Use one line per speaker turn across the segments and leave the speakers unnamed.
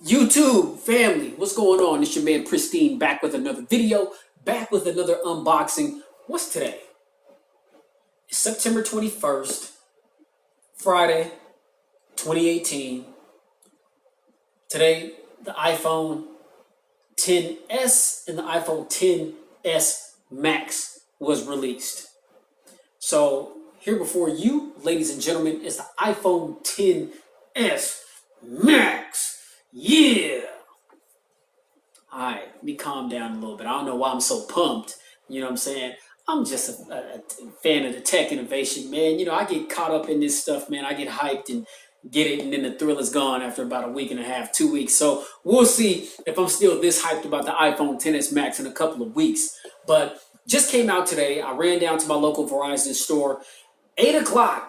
YouTube family, what's going on? It's your man Pristine back with another video, back with another unboxing. What's today? It's September 21st, Friday, 2018. Today, the iPhone XS and the iPhone XS Max was released. So, here before you, ladies and gentlemen, is the iPhone XS Max. Yeah! Alright, let me calm down a little bit. I don't know why I'm so pumped. You know what I'm saying? I'm just a fan of the tech innovation, man. You know, I get caught up in this stuff, man. I get hyped and get it, and then the thrill is gone after about a week and a half, 2 weeks. So we'll see if I'm still this hyped about the iPhone XS Max in a couple of weeks. But just came out today. I ran down to my local Verizon store. 8 o'clock.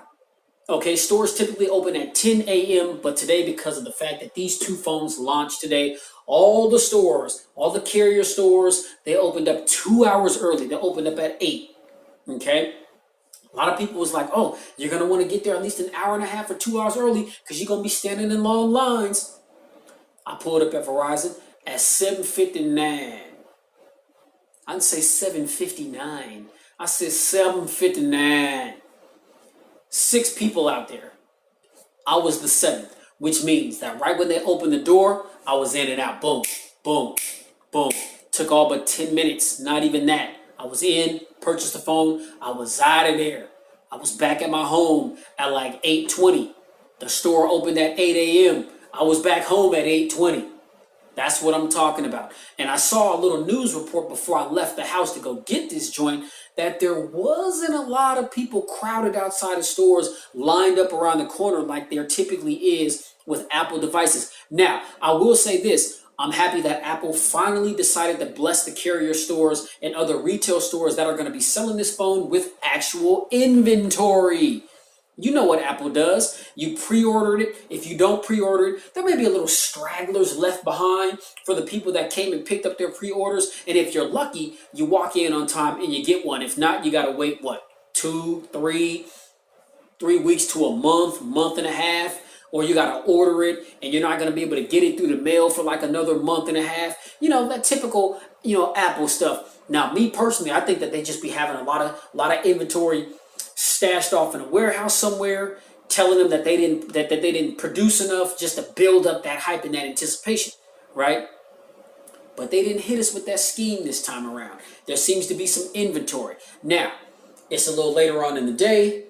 Okay, stores typically open at 10 a.m., but today, because of the fact that these two phones launched today, all the stores, all the carrier stores, they opened up 2 hours early. They opened up at 8. Okay? A lot of people was like, oh, you're going to want to get there at least an hour and a half or 2 hours early because you're going to be standing in long lines. I pulled up at Verizon at 7:59. I didn't say 7:59. I said 7:59. 6 people out there. I was the 7th, which means that right when they opened the door, I was in and out. Boom, boom, boom. Took all but 10 minutes, not even that. I was in, purchased the phone, I was out of there. I was back at my home at like 8:20. The store opened at 8 a.m. I was back home at 8:20. That's what I'm talking about. And I saw a little news report before I left the house to go get this joint that there wasn't a lot of people crowded outside of stores lined up around the corner like there typically is with Apple devices. Now, I will say this. I'm happy that Apple finally decided to bless the carrier stores and other retail stores that are going to be selling this phone with actual inventory. You know what Apple does. You pre-ordered it. If you don't pre-order it, there may be a little stragglers left behind for the people that came and picked up their pre-orders. And if you're lucky, you walk in on time and you get one. If not, you got to wait, what, 3 weeks to a month and a half, or you got to order it and you're not going to be able to get it through the mail for like another month and a half. You know, that typical, Apple stuff. Now, me personally, I think that they just be having a lot of inventory stashed off in a warehouse somewhere, telling them that they didn't produce enough just to build up that hype and that anticipation, right? But they didn't hit us with that scheme this time around. There seems to be some inventory. Now, it's a little later on in the day.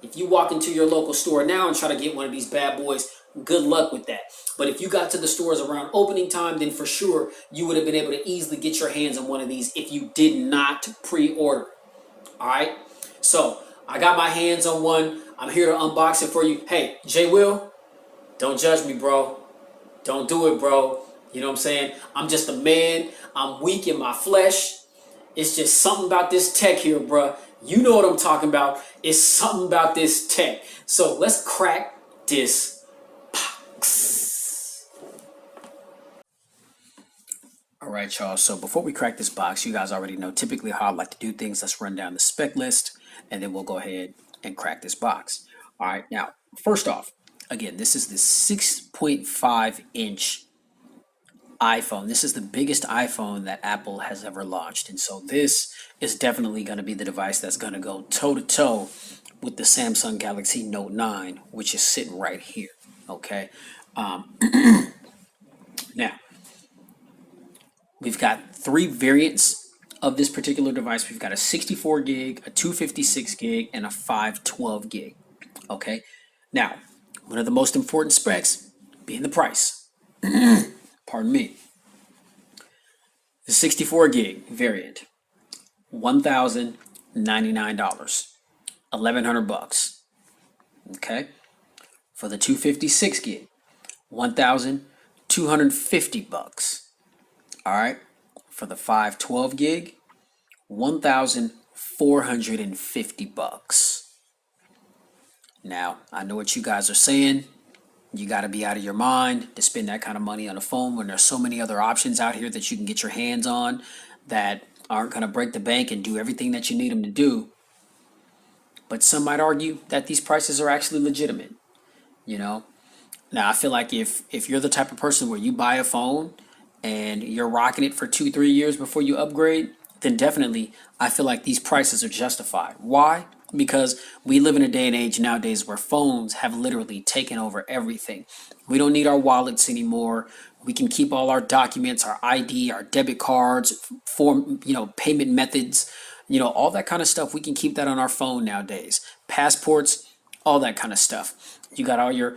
If you walk into your local store now and try to get one of these bad boys, good luck with that. But if you got to the stores around opening time, then for sure you would have been able to easily get your hands on one of these if you did not pre-order. All right? So, I got my hands on one. I'm here to unbox it for you. Hey, J Will, don't judge me, bro. Don't do it, bro. You know what I'm saying? I'm just a man. I'm weak in my flesh. It's just something about this tech here, bro. You know what I'm talking about. It's something about this tech. So let's crack this box. All right, y'all. So before we crack this box, you guys already know typically how I like to do things. Let's run down the spec list, and then we'll go ahead and crack this box. All right. Now, first off, again, this is the 6.5-inch iPhone. This is the biggest iPhone that Apple has ever launched. And so this is definitely going to be the device that's going to go toe-to-toe with the Samsung Galaxy Note 9, which is sitting right here. Okay. Now, we've got 3 variants of this particular device. We've got a 64 gig, a 256 gig, and a 512 gig. Okay. Now, one of the most important specs being the price. Pardon me. The 64 gig variant, $1,099, $1,100. Okay. For the 256 gig, $1,250. All right. For the 512 gig, $1,450. Now, I know what you guys are saying. You got to be out of your mind to spend that kind of money on a phone when there's so many other options out here that you can get your hands on that aren't going to break the bank and do everything that you need them to do. But some might argue that these prices are actually legitimate. You know, Now, I feel like if you're the type of person where you buy a phone and you're rocking it for 2, 3 years before you upgrade, then definitely I feel like these prices are justified. Why? Because we live in a day and age nowadays where phones have literally taken over everything. We don't need our wallets anymore. We can keep all our documents, our ID, our debit cards, form, payment methods, all that kind of stuff. We can keep that on our phone nowadays. Passports, all that kind of stuff. You got all your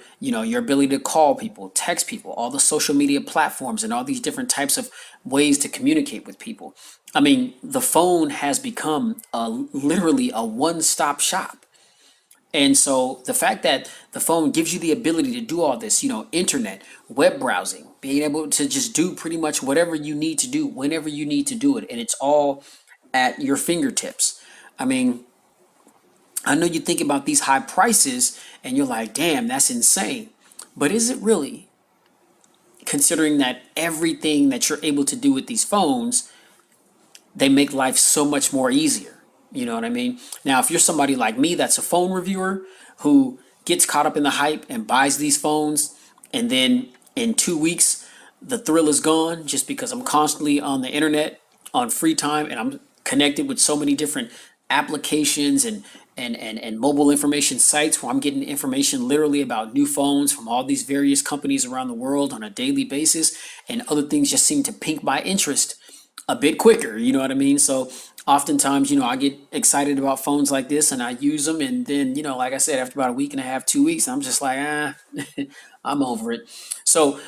ability to call people, text people, all the social media platforms, and all these different types of ways to communicate with people. I mean, the phone has become literally a one-stop shop. And so the fact that the phone gives you the ability to do all this, internet, web browsing, being able to just do pretty much whatever you need to do whenever you need to do it, and it's all at your fingertips. I mean, I know you think about these high prices and you're like, damn, that's insane. But is it really? Considering that everything that you're able to do with these phones, they make life so much more easier. You know what I mean? Now, if you're somebody like me that's a phone reviewer who gets caught up in the hype and buys these phones, and then in 2 weeks, the thrill is gone just because I'm constantly on the internet on free time and I'm connected with so many different applications and mobile information sites where I'm getting information literally about new phones from all these various companies around the world on a daily basis, and other things just seem to pique my interest a bit quicker, you know what I mean? So oftentimes, I get excited about phones like this and I use them, and then, like I said, after about a week and a half, 2 weeks, I'm just like, I'm over it. So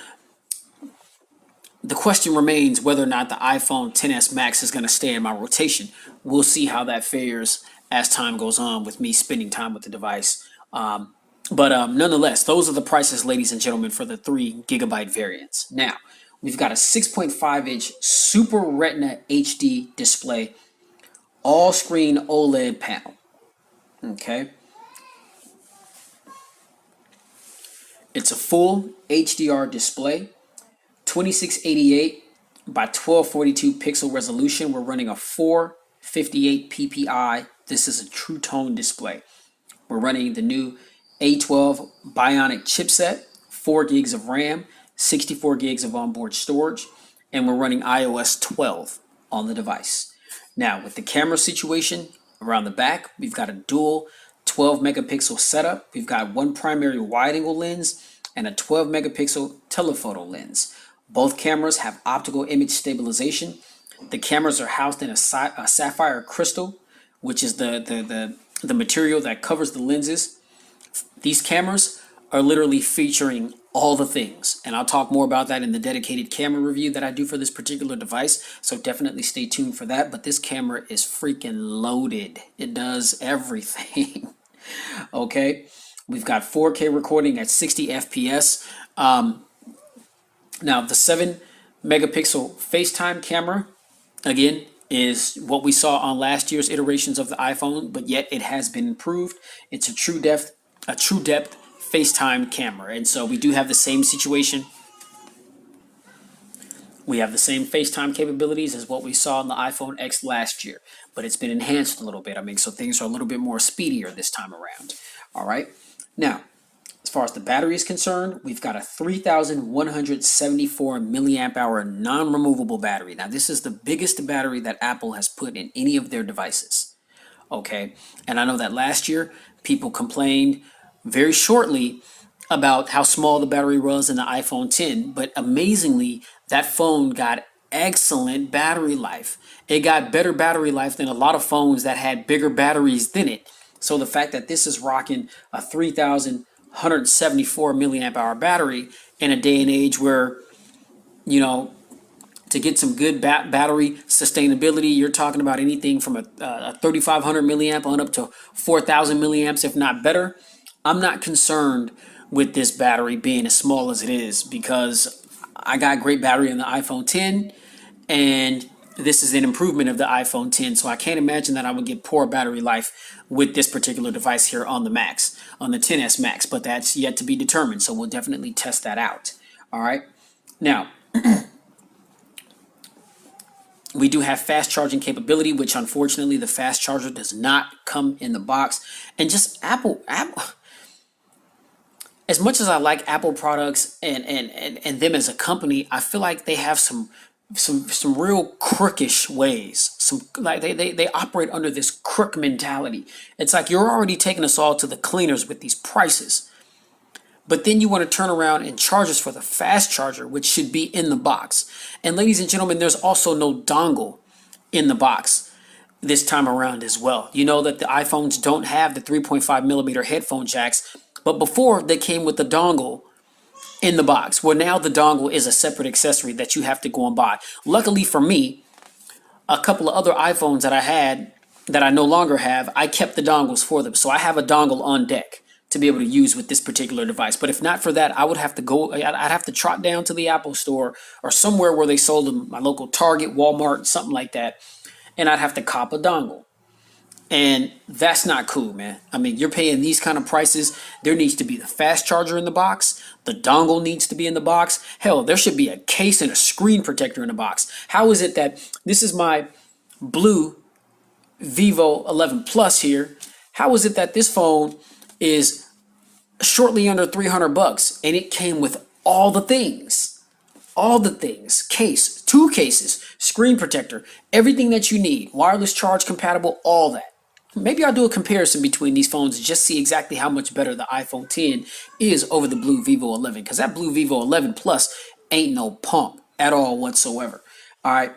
the question remains whether or not the iPhone XS Max is going to stay in my rotation. We'll see how that fares as time goes on with me spending time with the device. But nonetheless, those are the prices, ladies and gentlemen, for the 3 GB variants. Now, we've got a 6.5-inch Super Retina HD display, all screen OLED panel. Okay. It's a full HDR display, 2688 by 1242 pixel resolution. We're running a 458 ppi. This is a true tone display. We're running the new A12 Bionic chipset, 4 gigs of RAM, 64 gigs of onboard storage, and we're running iOS 12 on the device. Now, with the camera situation around the back, we've got a dual 12 megapixel setup. We've got one primary wide angle lens and a 12 megapixel telephoto lens. Both cameras have optical image stabilization. The cameras are housed in a sapphire crystal, which is the material that covers the lenses. These cameras are literally featuring all the things, and I'll talk more about that in the dedicated camera review that I do for this particular device, so definitely stay tuned for that. But this camera is freaking loaded. It does everything. Okay, we've got 4K recording at 60 FPS. Now, the 7 megapixel FaceTime camera, again, is what we saw on last year's iterations of the iPhone, but yet it has been improved. It's a true depth FaceTime camera. And so we do have the same situation. We have the same FaceTime capabilities as what we saw on the iPhone X last year, but it's been enhanced a little bit. I mean, so things are a little bit more speedier this time around. All right. Now, as far as the battery is concerned, we've got a 3,174 milliamp hour non-removable battery. Now, this is the biggest battery that Apple has put in any of their devices. Okay. And I know that last year people complained very shortly about how small the battery was in the iPhone 10, but amazingly, that phone got excellent battery life. It got better battery life than a lot of phones that had bigger batteries than it. So the fact that this is rocking a 3,174 milliamp hour battery in a day and age where, to get some good battery sustainability, you're talking about anything from a 3,500 milliamp on up to 4,000 milliamps, if not better. I'm not concerned with this battery being as small as it is because I got great battery in the iPhone 10, and this is an improvement of the iPhone 10. So I can't imagine that I would get poor battery life with this particular device here on the Max, on the XS Max, but that's yet to be determined. So we'll definitely test that out. All right. Now, we do have fast charging capability, which unfortunately the fast charger does not come in the box. And just Apple, as much as I like Apple products and them as a company, I feel like they have some real crookish ways. Some like they operate under this crook mentality. It's like you're already taking us all to the cleaners with these prices. But then you want to turn around and charge us for the fast charger, which should be in the box. And ladies and gentlemen, there's also no dongle in the box this time around as well. You know that the iPhones don't have the 3.5 millimeter headphone jacks, but before they came with the dongle in the box. Well, now the dongle is a separate accessory that you have to go and buy. Luckily for me, a couple of other iPhones that I had that I no longer have, I kept the dongles for them. So I have a dongle on deck to be able to use with this particular device. But if not for that, I would have to go, I'd have to trot down to the Apple store or somewhere where they sold them, my local Target, Walmart, something like that. And I'd have to cop a dongle. And that's not cool, man. I mean, you're paying these kind of prices. There needs to be the fast charger in the box. The dongle needs to be in the box. Hell, there should be a case and a screen protector in the box. How is it that this is my blue Vivo 11 Plus here? How is it that this phone is shortly under 300 bucks and it came with all the things? All the things, case, two cases, screen protector, everything that you need, wireless charge compatible, all that. Maybe I'll do a comparison between these phones and just see exactly how much better the iPhone 10 is over the blue Vivo 11, because that blue Vivo 11 Plus ain't no pump at all whatsoever. All right.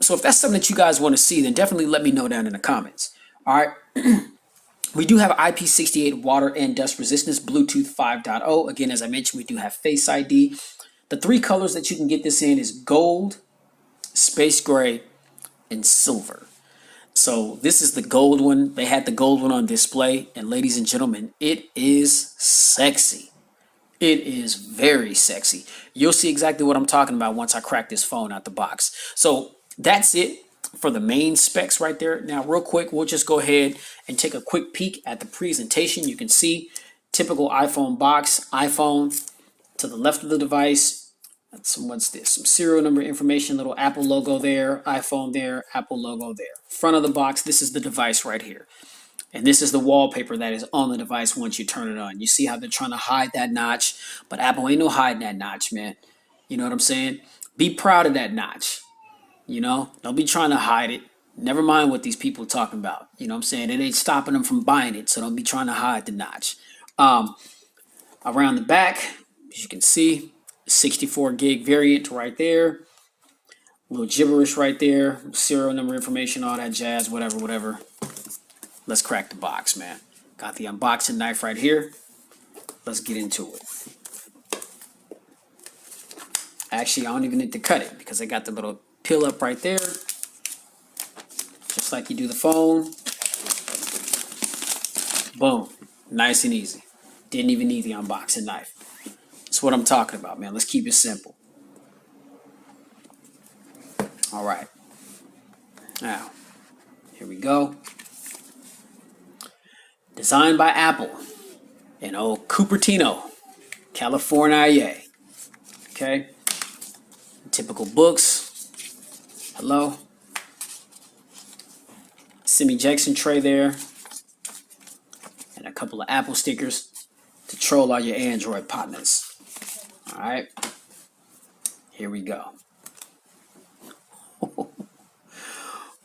So if that's something that you guys want to see, then definitely let me know down in the comments. All right. We do have IP68 water and dust resistance, Bluetooth 5.0. Again, as I mentioned, we do have Face ID. The three colors that you can get this in is gold, space gray, and silver. So this is the gold one. They had the gold one on display, and ladies and gentlemen, it is sexy. It is very sexy. You'll see exactly what I'm talking about once I crack this phone out the box. So that's it for the main specs right there. Now, real quick, we'll just go ahead and take a quick peek at the presentation. You can see typical iPhone box, iPhone to the left of the device. What's this? Some serial number information, little Apple logo there, iPhone there, Apple logo there. Front of the box, this is the device right here. And this is the wallpaper that is on the device once you turn it on. You see how they're trying to hide that notch, but Apple ain't no hiding that notch, man. You know what I'm saying? Be proud of that notch. You know, don't be trying to hide it. Never mind what these people are talking about. You know what I'm saying? It ain't stopping them from buying it, so don't be trying to hide the notch. Around the back, as you can see, 64 gig variant right there. A little gibberish right there. Serial number information, all that jazz, whatever. Let's crack the box, man. Got the unboxing knife right here. Let's get into it. Actually, I don't even need to cut it because I got the little peel up right there. Just like you do the phone. Boom. Nice and easy. Didn't even need the unboxing knife. That's what I'm talking about, man. Let's keep it simple. All right. Now, here we go. Designed by Apple in old Cupertino, California. Okay. Typical books. Hello. Semi-Jackson tray there. And a couple of Apple stickers to troll all your Android partners. All right. Here we go.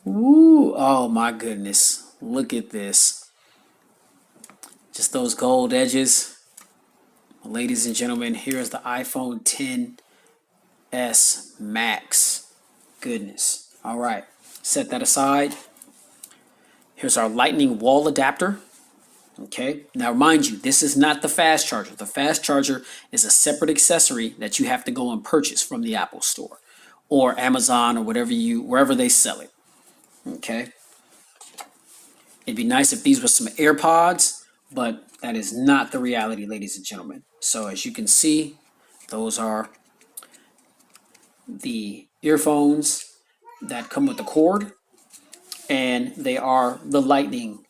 Ooh, oh my goodness. Look at this. Just those gold edges. Ladies and gentlemen, here's the iPhone XS Max. Goodness. All right. Set that aside. Here's our lightning wall adapter. Okay. Now, mind you, this is not the fast charger. The fast charger is a separate accessory that you have to go and purchase from the Apple store or Amazon or wherever they sell it. Okay. It'd be nice if these were some AirPods, but that is not the reality, ladies and gentlemen. So as you can see, those are the earphones that come with the cord, and they are the lightning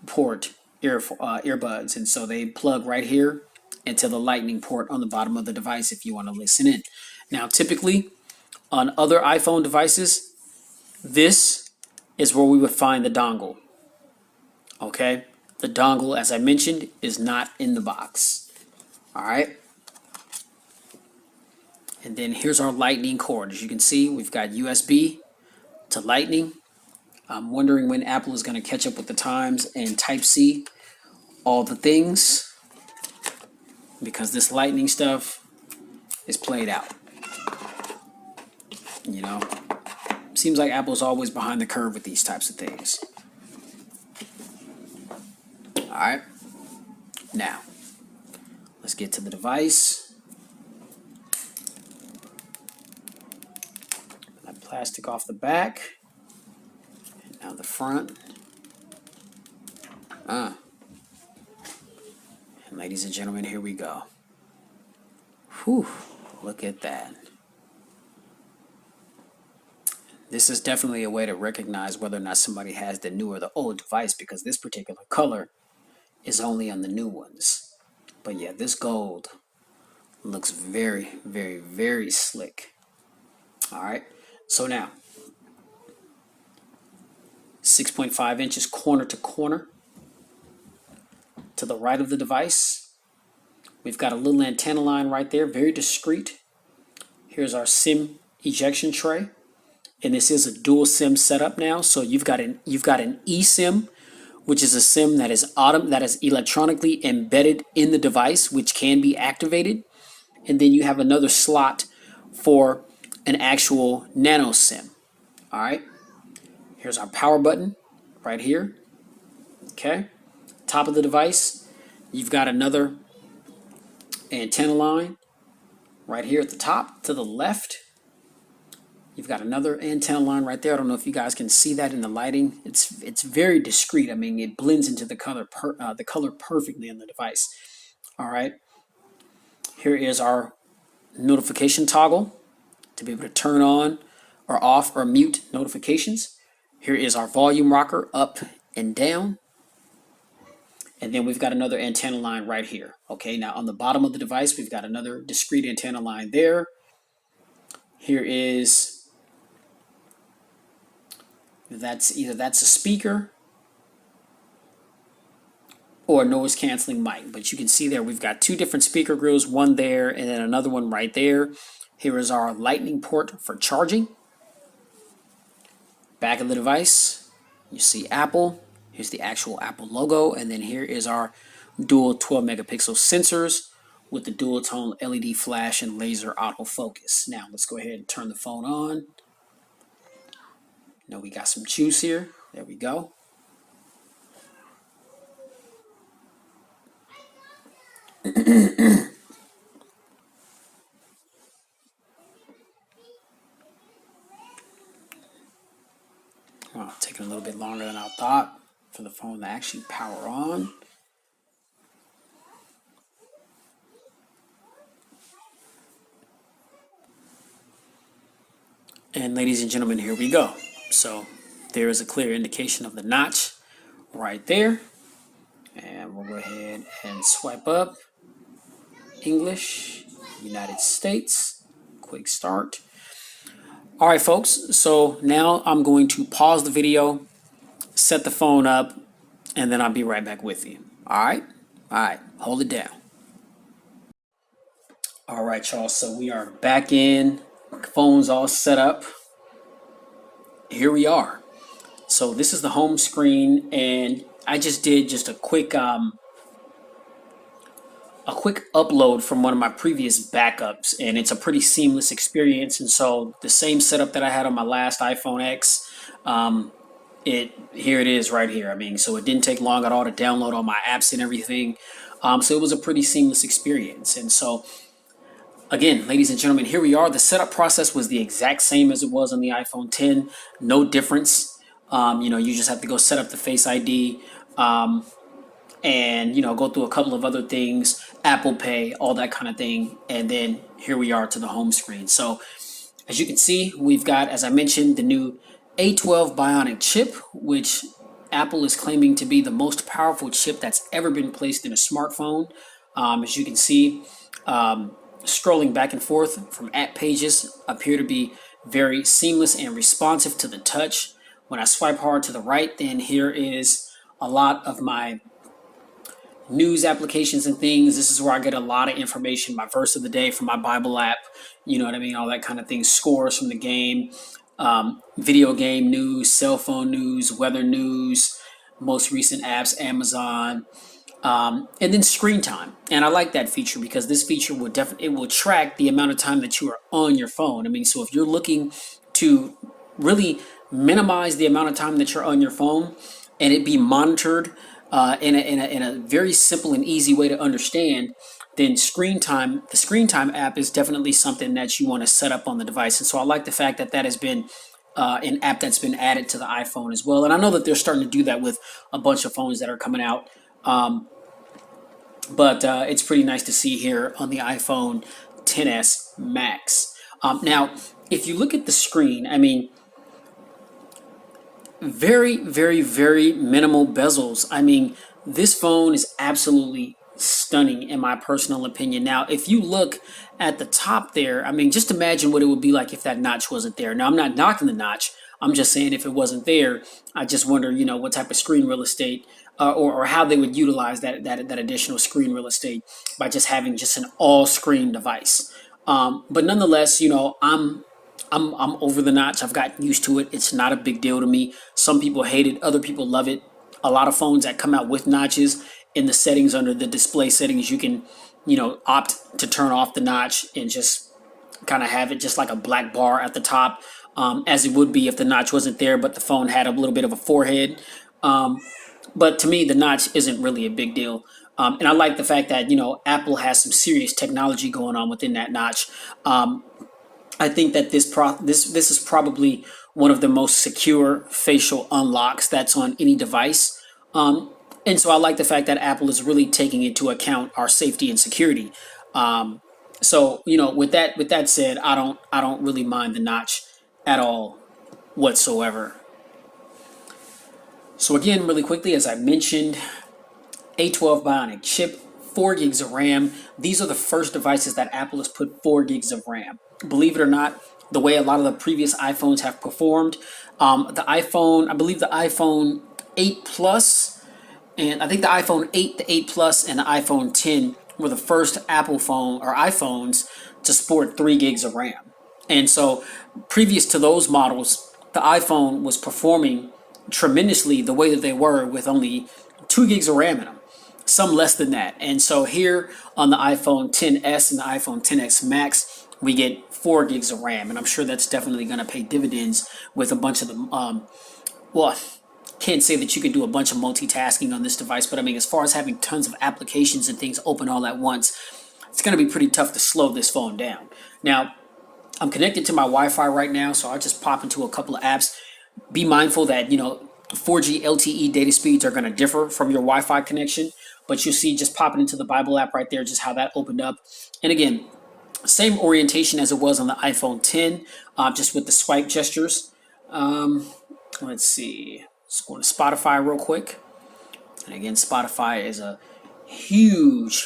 port earbuds, and so they plug right here into the lightning port on the bottom of the device if you want to listen in. Now, typically on other iPhone devices, this is where we would find the dongle. Okay, the dongle, as I mentioned, is not in the box. All right. And then here's our lightning cord. As you can see, we've got USB to lightning. I'm wondering when Apple is going to catch up with the times and Type-C all the things, because this lightning stuff is played out. You know, seems like Apple's always behind the curve with these types of things. All right. Now, let's get to the device. That plastic off the back. And now the front. And ladies and gentlemen, here we go. Whew, look at that. This is definitely a way to recognize whether or not somebody has the new or the old device, because this particular color is only on the new ones. But yeah, this gold looks very, very, very slick. All right, so now 6.5 inches corner to corner. To the right of the device, we've got a little antenna line right there, very discreet. Here's our SIM ejection tray, and this is a dual SIM setup now. So you've got an eSIM, which is a SIM that is electronically embedded in the device, which can be activated, and then you have another slot for an actual nano SIM. All right, here's our power button right here. Okay. Top of the device, you've got another antenna line right here at the top. To the left, you've got another antenna line right there. I don't know if you guys can see that in the lighting. It's very discreet. I mean, it blends into the color perfectly in the device. All right. Here is our notification toggle to be able to turn on or off or mute notifications. Here is our volume rocker up and down. And then we've got another antenna line right here. Okay, now on the bottom of the device, we've got another discrete antenna line there. Here is, that's a speaker or a noise canceling mic. But you can see there, we've got two different speaker grills, one there and then another one right there. Here is our lightning port for charging. Back of the device, you see Apple. Here's the actual Apple logo, and then here is our dual 12 megapixel sensors with the dual tone LED flash and laser autofocus. Now let's go ahead and turn the phone on. Now we got some juice here. There we go. Oh, taking a little bit longer than I thought for the phone to actually power on. And ladies and gentlemen, here we go. So there is a clear indication of the notch right there. And we'll go ahead and swipe up. English, United States, quick start. All right, folks, so now I'm going to pause the video, set the phone up, and then I'll be right back with you. All right, hold it down. All right, y'all, so we are back in, phone's all set up. Here we are. So this is the home screen, and I just did a quick upload from one of my previous backups, and it's a pretty seamless experience. And so the same setup that I had on my last iPhone X, here it is right here. I mean, so it didn't take long at all to download all my apps and everything. So it was a pretty seamless experience. And so again, ladies and gentlemen, here we are. The setup process was the exact same as it was on the iPhone 10. No difference. You just have to go set up the Face ID. And go through a couple of other things, Apple Pay, all that kind of thing, and then here we are to the home screen. So as you can see, we've got, as I mentioned, the new A12 Bionic chip, which Apple is claiming to be the most powerful chip that's ever been placed in a smartphone. As you can see, scrolling back and forth from app pages appear to be very seamless and responsive to the touch. When I swipe hard to the right, then here is a lot of my news applications and things. This is where I get a lot of information, my verse of the day from my Bible app, you know what I mean, all that kind of thing, scores from the game, video game news, cell phone news, weather news, most recent apps, Amazon, and then screen time. And I like that feature because this feature will definitely, it will track the amount of time that you are on your phone. I mean, so if you're looking to really minimize the amount of time that you're on your phone and it be monitored in a very simple and easy way to understand, then screen time, the screen time app is definitely something that you want to set up on the device. And so I like the fact that that has been an app that's been added to the iPhone as well. And I know that they're starting to do that with a bunch of phones that are coming out. But it's pretty nice to see here on the iPhone XS Max. Now, if you look at the screen, I mean, very, very, very minimal bezels. I mean, this phone is absolutely stunning in my personal opinion. Now, if you look at the top there, I mean, just imagine what it would be like if that notch wasn't there. Now, I'm not knocking the notch. I'm just saying if it wasn't there, I just wonder, you know, what type of screen real estate or how they would utilize that additional screen real estate by just having just an all-screen device. But nonetheless, you know, I'm over the notch. I've gotten used to it. It's not a big deal to me. Some people hate it. Other people love it. A lot of phones that come out with notches in the settings under the display settings, you can, you know, opt to turn off the notch and just kind of have it just like a black bar at the top, as it would be if the notch wasn't there, but the phone had a little bit of a forehead. But to me, the notch isn't really a big deal. And I like the fact that, you know, Apple has some serious technology going on within that notch. I think that this is probably one of the most secure facial unlocks that's on any device. And so I like the fact that Apple is really taking into account our safety and security. So you know, with that said, I don't really mind the notch at all whatsoever. So again, really quickly, as I mentioned, A12 Bionic chip, 4 gigs of RAM. These are the first devices that Apple has put 4 gigs of RAM. Believe it or not, the way a lot of the previous iPhones have performed, I believe the iPhone 8 Plus, and I think the iPhone 8, the 8 Plus, and the iPhone 10 were the first Apple phone or iPhones to sport 3 gigs of RAM. And so previous to those models, the iPhone was performing tremendously the way that they were with only 2 gigs of RAM in them, some less than that. And so here on the iPhone XS and the iPhone XS Max, we get 4 gigs of RAM, and I'm sure that's definitely going to pay dividends with a bunch of them. Well, can't say that you can do a bunch of multitasking on this device, but I mean, as far as having tons of applications and things open all at once, it's going to be pretty tough to slow this phone down. Now, I'm connected to my Wi-Fi right now, so I'll just pop into a couple of apps. Be mindful that, you know, 4G LTE data speeds are going to differ from your Wi-Fi connection, but you'll see just popping into the Bible app right there, just how that opened up. And again, same orientation as it was on the iPhone 10, just with the swipe gestures. Let's see. Let's go to Spotify real quick. And again, Spotify is a huge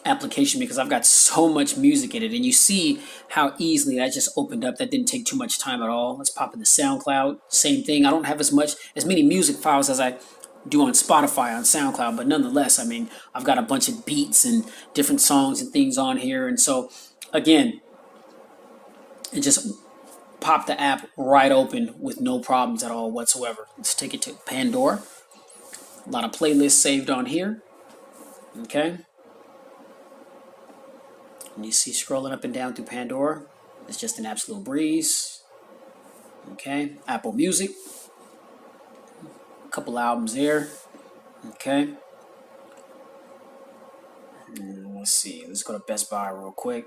application because I've got so much music in it. And you see how easily that just opened up. That didn't take too much time at all. Let's pop into SoundCloud. Same thing. I don't have as many music files as I do on Spotify on SoundCloud, but nonetheless, I mean, I've got a bunch of beats and different songs and things on here. And so again, it just popped the app right open with no problems at all whatsoever. Let's take it to Pandora. A lot of playlists saved on here. Okay. And you see scrolling up and down through Pandora, it's just an absolute breeze. Okay. Apple Music. Couple albums there. Okay. And let's see. Let's go to Best Buy real quick.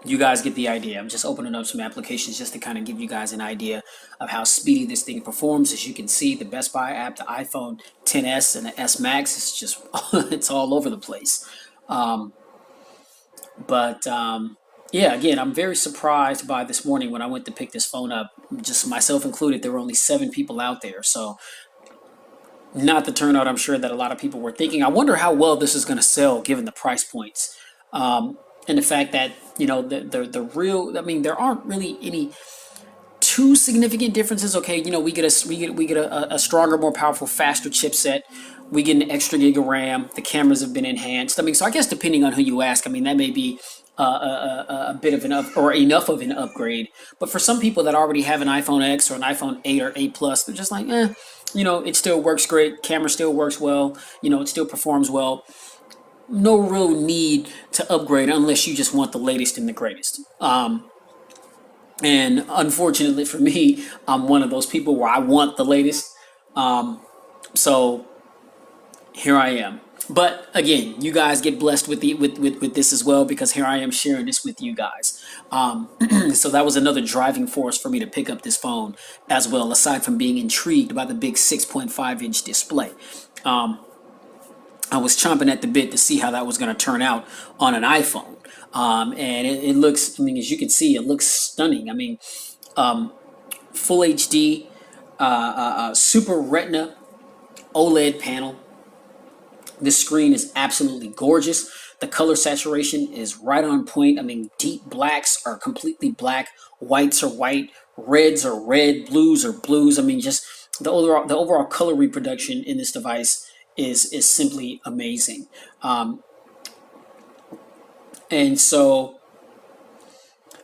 You guys get the idea. I'm just opening up some applications just to kind of give you guys an idea of how speedy this thing performs. As you can see, the Best Buy app, the iPhone XS and the S Max, it's just it's all over the place. Yeah, again, I'm very surprised by this morning when I went to pick this phone up, just myself included, there were only 7 people out there. So not the turnout I'm sure that a lot of people were thinking. I wonder how well this is going to sell given the price points. And the fact that, you know, the real, I mean, there aren't really any two significant differences. Okay, we get a stronger, more powerful, faster chipset. We get an extra gig of RAM. The cameras have been enhanced. I mean, so I guess depending on who you ask, I mean that may be a bit of an or enough of an upgrade. But for some people that already have an iPhone X or an iPhone 8 or 8 Plus, they're just like, it still works great. Camera still works well. It still performs well. No real need to upgrade unless you just want the latest and the greatest. And unfortunately for me, I'm one of those people where I want the latest. So here I am. But again, you guys get blessed with with this as well, because here I am sharing this with you guys. So that was another driving force for me to pick up this phone as well, aside from being intrigued by the big 6.5-inch display. I was chomping at the bit to see how that was going to turn out on an iPhone. And it looks, I mean, as you can see, it looks stunning. I mean, full HD, Super Retina OLED panel. This screen is absolutely gorgeous. The color saturation is right on point. I mean, deep blacks are completely black, whites are white, reds are red, blues are blues. I mean, just the overall color reproduction in this device is simply amazing. And so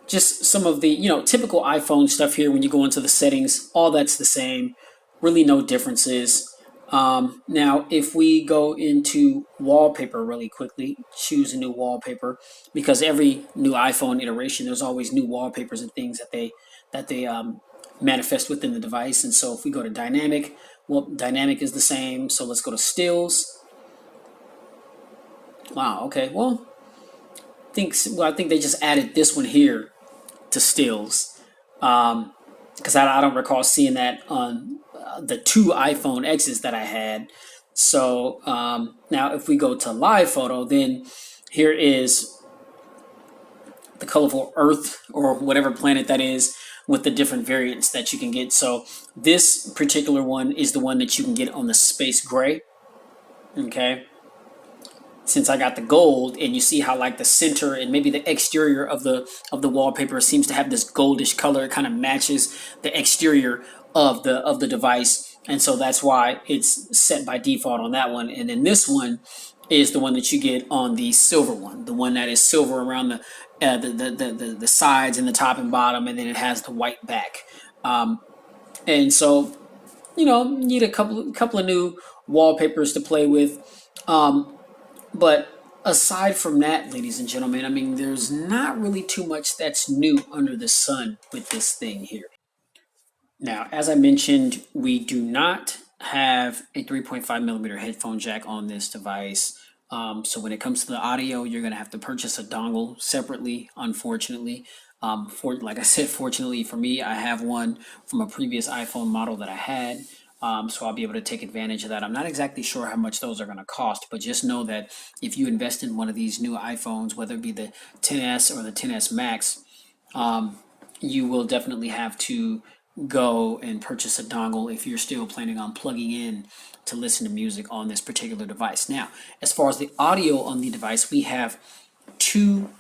just some of the typical iPhone stuff here. When you go into the settings, all that's the same, really no differences. Now if we go into wallpaper really quickly, choose a new wallpaper, because every new iPhone iteration there's always new wallpapers and things that they manifest within the device. And so if we go to dynamic, well, dynamic is the same. So let's go to stills. Wow, okay, well, I think they just added this one here to stills, because I don't recall seeing that on the two iPhone X's that I had. So now if we go to live photo, then here is the colorful Earth or whatever planet that is, with the different variants that you can get. So this particular one is the one that you can get on the space gray. Okay. Since I got the gold, and you see how like the center and maybe the exterior of the wallpaper seems to have this goldish color, it kind of matches the exterior of the device, and so that's why it's set by default on that one. And then this one is the one that you get on the silver one, the one that is silver around the sides and the top and bottom, and then it has the white back. And so you need a couple of new wallpapers to play with. But aside from that, ladies and gentlemen, I mean, there's not really too much that's new under the sun with this thing here. Now, as I mentioned, we do not have a 3.5 millimeter headphone jack on this device. So when it comes to the audio, you're going to have to purchase a dongle separately, unfortunately. Like I said, fortunately for me, I have one from a previous iPhone model that I had. So I'll be able to take advantage of that. I'm not exactly sure how much those are going to cost, but just know that if you invest in one of these new iPhones, whether it be the XS or the XS Max, you will definitely have to go and purchase a dongle if you're still planning on plugging in to listen to music on this particular device. Now, as far as the audio on the device, we have two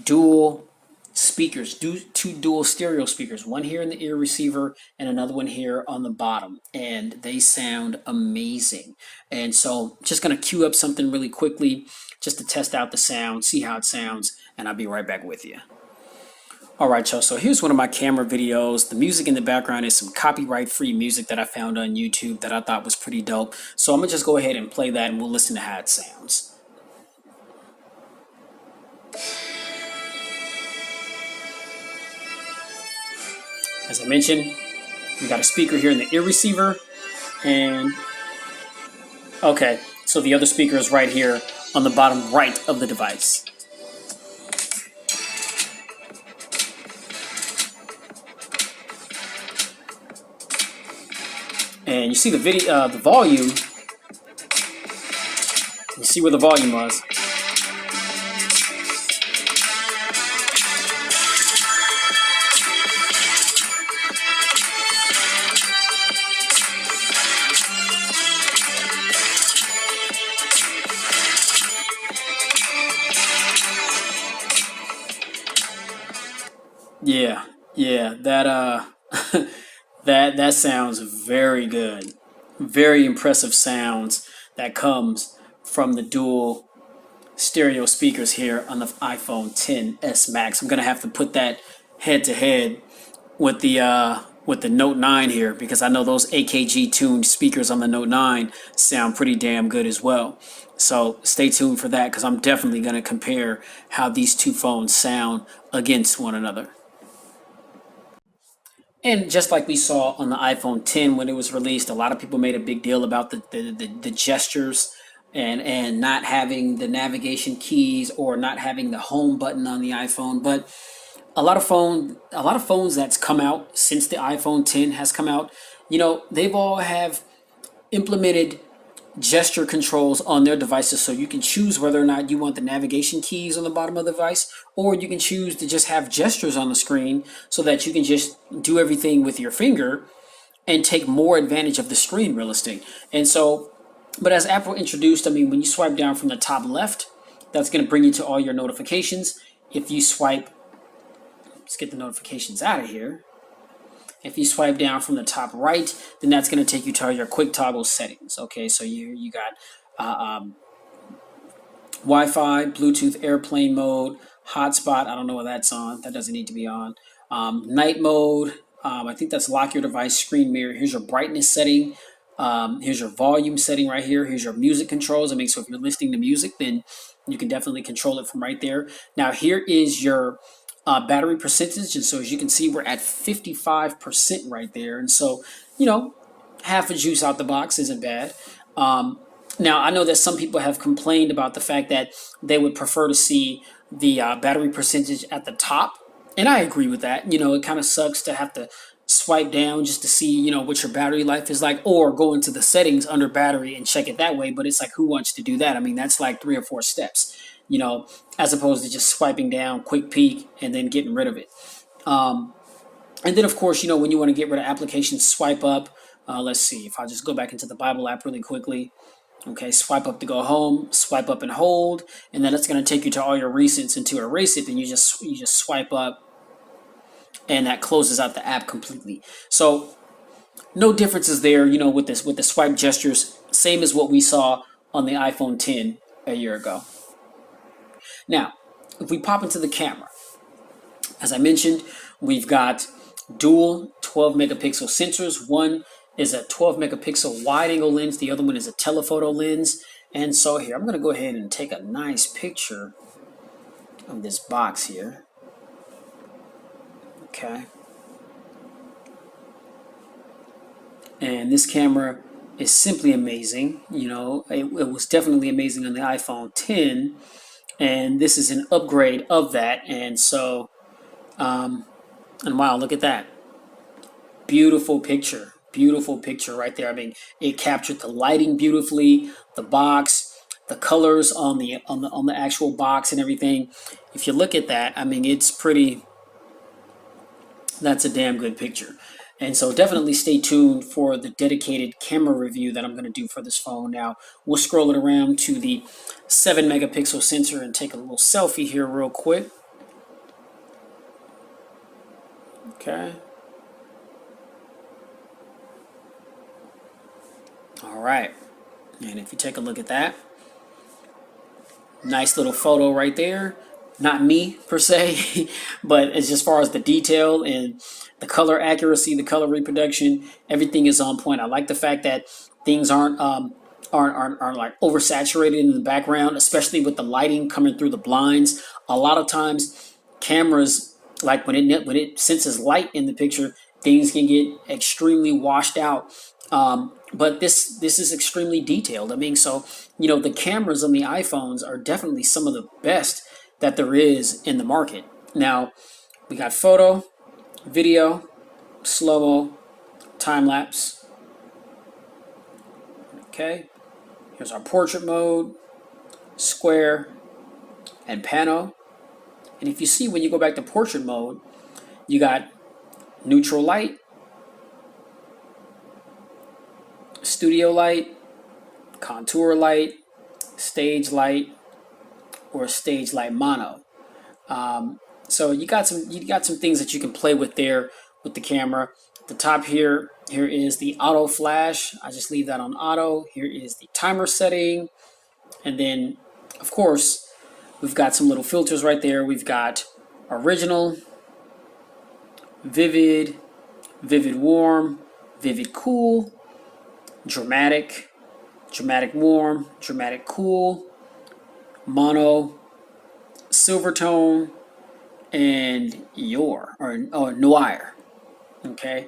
dual speakers, two dual stereo speakers, one here in the ear receiver and another one here on the bottom, and they sound amazing. And so just going to cue up something really quickly just to test out the sound, see how it sounds, and I'll be right back with you. All right, y'all, so here's one of my camera videos. The music in the background is some copyright-free music that I found on YouTube that I thought was pretty dope. So I'm gonna just go ahead and play that, and we'll listen to how it sounds. As I mentioned, we got a speaker here in the ear receiver, and okay, so the other speaker is right here on the bottom right of the device. And you see the video, the volume. You see where the volume was. Yeah, that That sounds very good. Very impressive sounds that comes from the dual stereo speakers here on the iPhone XS Max. I'm gonna have to put that head to head with the Note 9 here, because I know those AKG tuned speakers on the Note 9 sound pretty damn good as well. So stay tuned for that, because I'm definitely gonna compare how these two phones sound against one another. And just like we saw on the iPhone 10 when it was released, a lot of people made a big deal about the gestures and not having the navigation keys or not having the home button on the iPhone. But a lot of phones that's come out since the iPhone 10 has come out, they've all have implemented gesture controls on their devices, so you can choose whether or not you want the navigation keys on the bottom of the device, or you can choose to just have gestures on the screen so that you can just do everything with your finger and take more advantage of the screen real estate. And so, but as Apple introduced, I mean, when you swipe down from the top left, that's going to bring you to all your notifications. If you swipe, let's get the notifications out of here. If you swipe down from the top right, then that's going to take you to your quick toggle settings. Okay, so you got Wi-Fi, Bluetooth, airplane mode, hotspot. I don't know what that's on. That doesn't need to be on. Night mode. I think that's lock your device, screen mirror. Here's your brightness setting. Here's your volume setting right here. Here's your music controls. I mean, so if you're listening to music, then you can definitely control it from right there. Now here is your battery percentage, and so as you can see, we're at 55% right there. And so, half a juice out the box isn't bad. Now, I know that some people have complained about the fact that they would prefer to see the battery percentage at the top, and I agree with that. It kind of sucks to have to swipe down just to see, what your battery life is like, or go into the settings under battery and check it that way. But it's like, who wants to do that? I mean, that's like 3 or 4 steps, as opposed to just swiping down, quick peek, and then getting rid of it. And then, of course, when you want to get rid of applications, swipe up. Let's see, if I just go back into the Bible app really quickly. Okay, swipe up to go home, swipe up and hold, and then it's going to take you to all your recents, and to erase it, then you just swipe up, and that closes out the app completely. So no differences there, with the swipe gestures, same as what we saw on the iPhone 10 a year ago. Now, if we pop into the camera, as I mentioned, we've got dual 12 megapixel sensors. One is a 12 megapixel wide angle lens, the other one is a telephoto lens. And so here, I'm going to go ahead and take a nice picture of this box here. Okay. And this camera is simply amazing. It was definitely amazing on the iPhone 10, and this is an upgrade of that. And so, and wow, look at that. Beautiful picture right there. I mean, it captured the lighting beautifully, the box, the colors on the actual box and everything. If you look at that, I mean, it's pretty. That's a damn good picture. And so definitely stay tuned for the dedicated camera review that I'm going to do for this phone. Now, we'll scroll it around to the 7 megapixel sensor and take a little selfie here real quick. Okay. All right. And if you take a look at that, nice little photo right there. Not me per se, but as far as the detail and the color accuracy, the color reproduction, everything is on point. I like the fact that things aren't like oversaturated in the background, especially with the lighting coming through the blinds. A lot of times, cameras, like when it senses light in the picture, things can get extremely washed out. But this is extremely detailed. I mean, so the cameras on the iPhones are definitely some of the best that there is in the market. Now, we got photo, video, slow-mo, time-lapse. Okay, here's our portrait mode, square, and pano. And if you see, when you go back to portrait mode, you got neutral light, studio light, contour light, stage light, or stage light mono. So you got some things that you can play with there with the camera. the top here is the auto flash. I just leave that on auto. Here is the timer setting. And then, of course, we've got some little filters right there. We've got original, vivid, vivid warm, vivid cool, dramatic, dramatic warm, dramatic cool, mono, silver tone, and noir. Okay,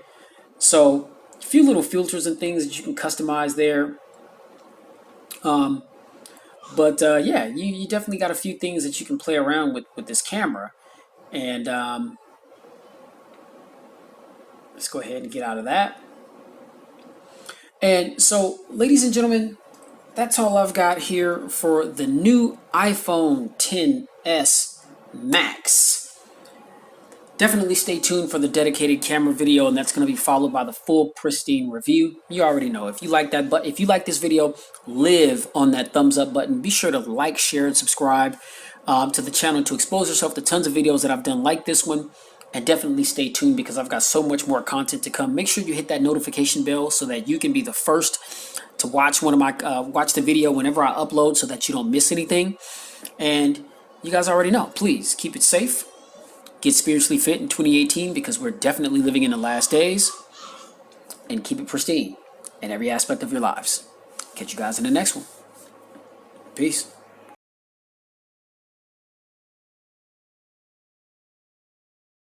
so a few little filters and things that you can customize there. Yeah, you definitely got a few things that you can play around with this camera. And let's go ahead and get out of that. And so, ladies and gentlemen, that's all I've got here for the new iPhone XS Max. Definitely stay tuned for the dedicated camera video, and that's going to be followed by the full pristine review. You already know, if you like that, but if you like this video, live on that thumbs up button. Be sure to like, share, and subscribe to the channel to expose yourself to tons of videos that I've done like this one. And definitely stay tuned because I've got so much more content to come. Make sure you hit that notification bell so that you can be the first to watch watch the video whenever I upload, so that you don't miss anything. And you guys already know, please keep it safe. Get spiritually fit in 2018 because we're definitely living in the last days. And keep it pristine in every aspect of your lives. Catch you guys in the next one. Peace.